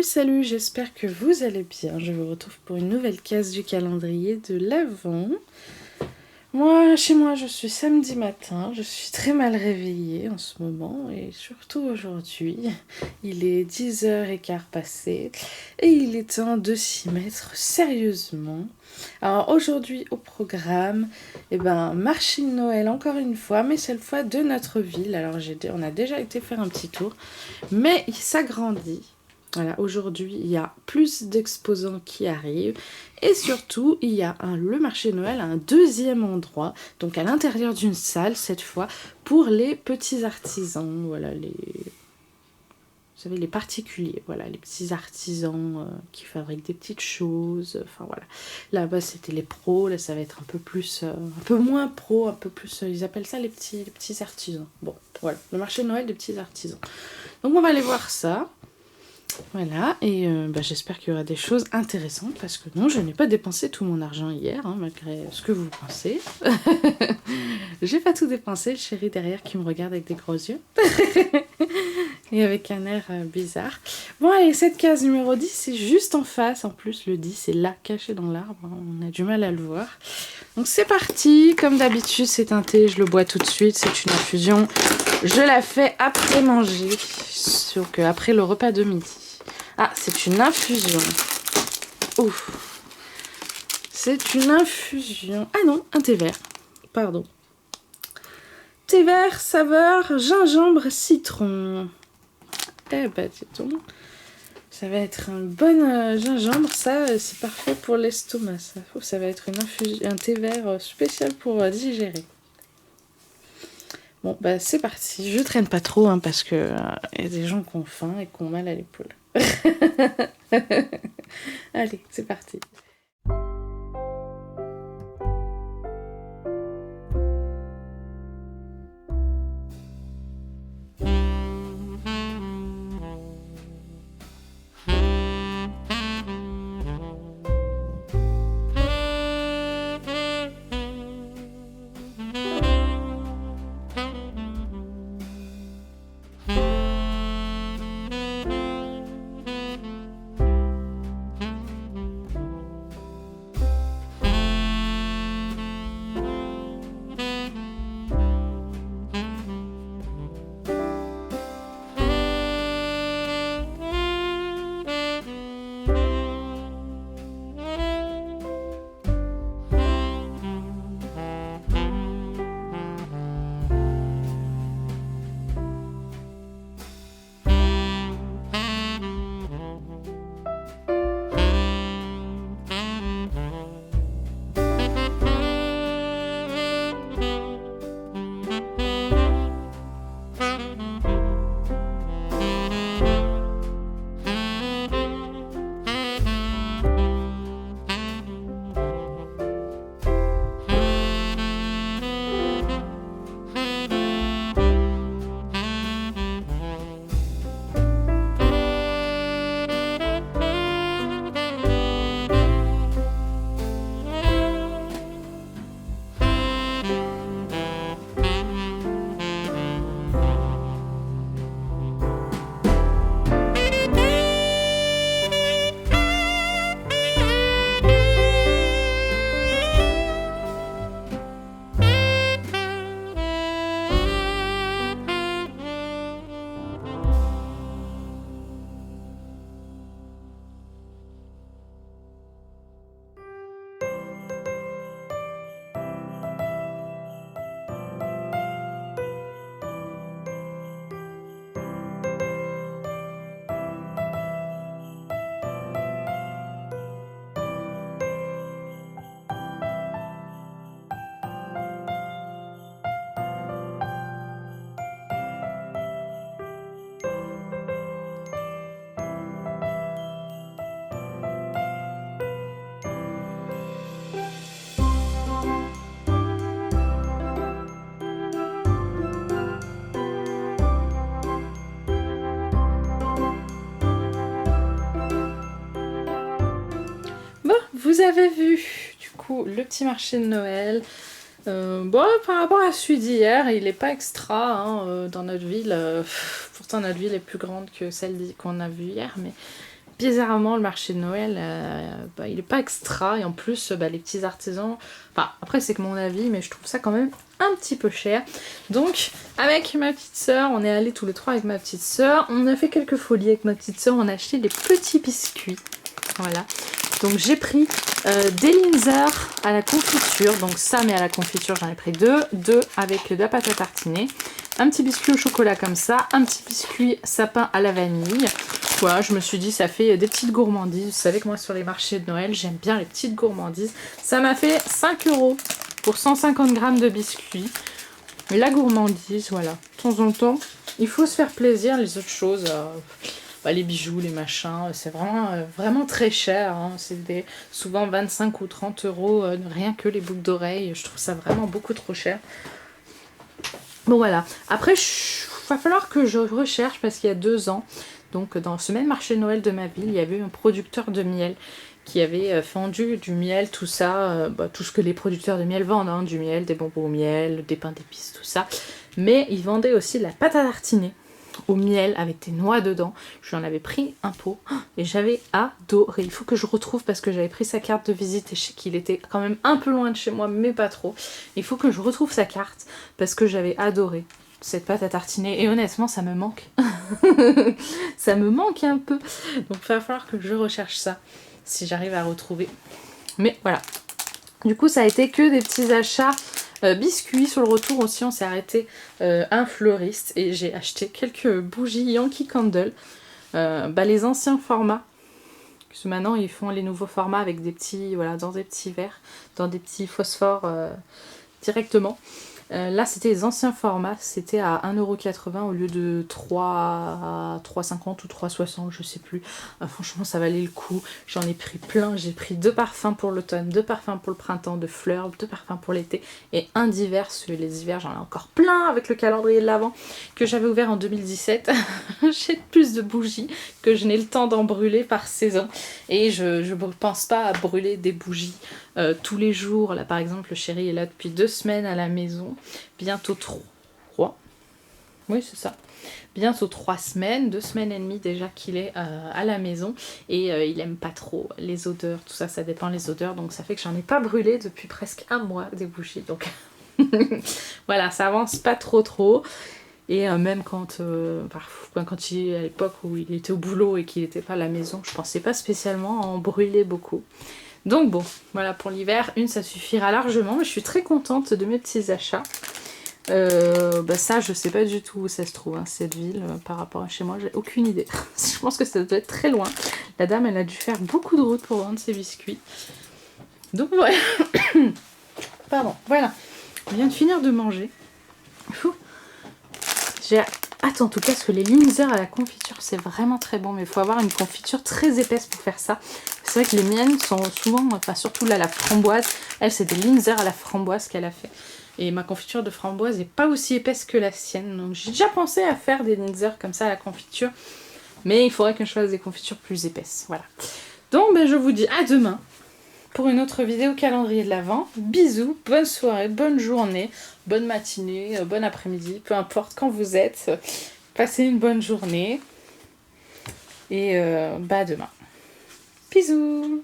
Salut, j'espère que vous allez bien. Je vous retrouve pour une nouvelle case du calendrier de l'Avent. Chez moi, je suis samedi matin. Je suis très mal réveillée en ce moment et surtout aujourd'hui. Il est 10h15 passé et il est temps de s'y mettre sérieusement. Alors aujourd'hui au programme, marché de Noël encore une fois, mais cette fois de notre ville. Alors on a déjà été faire un petit tour, mais il s'agrandit. Voilà, aujourd'hui, il y a plus d'exposants qui arrivent et surtout, il y a le marché de Noël à un deuxième endroit, donc à l'intérieur d'une salle cette fois, pour les petits artisans, voilà, vous savez, les particuliers, voilà, les petits artisans qui fabriquent des petites choses, enfin voilà. Là-bas, c'était les pros, là, ça va être un peu plus, un peu moins pro, un peu plus, ils appellent ça les petits artisans. Bon, voilà, le marché de Noël des petits artisans. Donc on va aller voir ça. Voilà, et j'espère qu'il y aura des choses intéressantes, parce que non, je n'ai pas dépensé tout mon argent hier, malgré ce que vous pensez. J'ai pas tout dépensé, le chéri derrière qui me regarde avec des gros yeux. Et avec un air bizarre. Bon, et cette case numéro 10, c'est juste en face, en plus le 10 est là, caché dans l'arbre, on a du mal à le voir. Donc c'est parti, comme d'habitude c'est un thé, je le bois tout de suite, c'est une infusion. Je la fais après manger, donc après le repas de midi. Ah, c'est une infusion. Ouf. C'est une infusion. Ah non, un thé vert. Pardon. Thé vert, saveur gingembre citron. Eh ben, dis donc. Ça va être un bon gingembre. Ça, c'est parfait pour l'estomac. Ça va être une infusion, un thé vert spécial pour digérer. Bon, c'est parti. Je traîne pas trop, parce que y a des gens qui ont faim et qui ont mal à l'épaule. Allez, c'est parti. Vous avez vu, du coup, le petit marché de Noël. Par rapport à celui d'hier, il n'est pas extra dans notre ville. Pourtant, notre ville est plus grande que celle qu'on a vue hier, mais bizarrement le marché de Noël, il est pas extra, et en plus les petits artisans, enfin après c'est que mon avis, mais je trouve ça quand même un petit peu cher. Donc avec ma petite sœur, on est allés tous les trois avec ma petite sœur, on a fait quelques folies avec ma petite sœur, on a acheté des petits biscuits, voilà. Donc j'ai pris des Linzer à la confiture, donc ça mais à la confiture j'en ai pris deux avec de la pâte à tartiner, un petit biscuit au chocolat comme ça, un petit biscuit sapin à la vanille. Voilà, je me suis dit ça fait des petites gourmandises, vous savez que moi sur les marchés de Noël j'aime bien les petites gourmandises. Ça m'a fait 5 € pour 150 grammes de biscuits. Mais la gourmandise, voilà, de temps en temps, il faut se faire plaisir, les autres choses... les bijoux, les machins, c'est vraiment très cher, hein. C'est souvent 25 ou 30 €, rien que les boucles d'oreilles, je trouve ça vraiment beaucoup trop cher. Bon voilà, après il va falloir que je recherche parce qu'il y a 2 ans, donc dans ce même marché de Noël de ma ville, il y avait un producteur de miel qui avait vendu du miel, tout ça, tout ce que les producteurs de miel vendent, hein, du miel, des bonbons au miel, des pains d'épices, tout ça, mais il vendait aussi de la pâte à tartiner au miel avec des noix dedans. Je lui en avais pris un pot et j'avais adoré. Il faut que je retrouve parce que j'avais pris sa carte de visite et je sais qu'il était quand même un peu loin de chez moi mais pas trop. Il faut que je retrouve sa carte parce que j'avais adoré cette pâte à tartiner et honnêtement ça me manque. Ça me manque un peu. Donc il va falloir que je recherche ça si j'arrive à retrouver. Mais voilà. Du coup ça a été que des petits achats. Biscuits, sur le retour aussi on s'est arrêté un fleuriste et j'ai acheté quelques bougies Yankee Candle, les anciens formats, parce que maintenant ils font les nouveaux formats avec des petits, voilà, dans des petits verres, dans des petits phosphores directement. Là c'était les anciens formats, c'était à 1,80 € au lieu de 3,50 ou 3,60, je sais plus. Franchement ça valait le coup, j'en ai pris plein, j'ai pris 2 parfums pour l'automne, 2 parfums pour le printemps, de fleurs, 2 parfums pour l'été et un d'hiver, les hivers j'en ai encore plein avec le calendrier de l'Avent que j'avais ouvert en 2017. J'ai plus de bougies que je n'ai le temps d'en brûler par saison et je ne pense pas à brûler des bougies tous les jours. Là par exemple le chéri est là depuis 2 semaines à la maison, bientôt 3, oui c'est ça, bientôt 3 semaines, 2 semaines et demie déjà qu'il est à la maison et il aime pas trop les odeurs, tout ça, ça dépend les odeurs, donc ça fait que j'en ai pas brûlé depuis presque un mois des bougies, donc voilà, ça avance pas trop. Et même quand il, à l'époque où il était au boulot et qu'il n'était pas à la maison, je pensais pas spécialement à en brûler beaucoup. Donc bon, voilà pour l'hiver, une ça suffira largement, mais je suis très contente de mes petits achats. Ça je sais pas du tout où ça se trouve, hein, cette ville, par rapport à chez moi, j'ai aucune idée. Je pense que ça doit être très loin. La dame elle a dû faire beaucoup de route pour vendre ses biscuits. Donc voilà. Pardon, voilà. On vient de finir de manger. J'ai hâte en tout cas parce que les Linzer à la confiture c'est vraiment très bon, mais il faut avoir une confiture très épaisse pour faire ça. C'est vrai que les miennes sont souvent, enfin surtout là la framboise, elle c'est des Linzer à la framboise qu'elle a fait. Et ma confiture de framboise n'est pas aussi épaisse que la sienne, donc j'ai déjà pensé à faire des Linzer comme ça à la confiture, mais il faudrait que je fasse des confitures plus épaisses, voilà. Donc je vous dis à demain pour une autre vidéo calendrier de l'Avent. Bisous, bonne soirée, bonne journée, bonne matinée, bon après-midi, peu importe quand vous êtes. Passez une bonne journée et à demain. Bisous.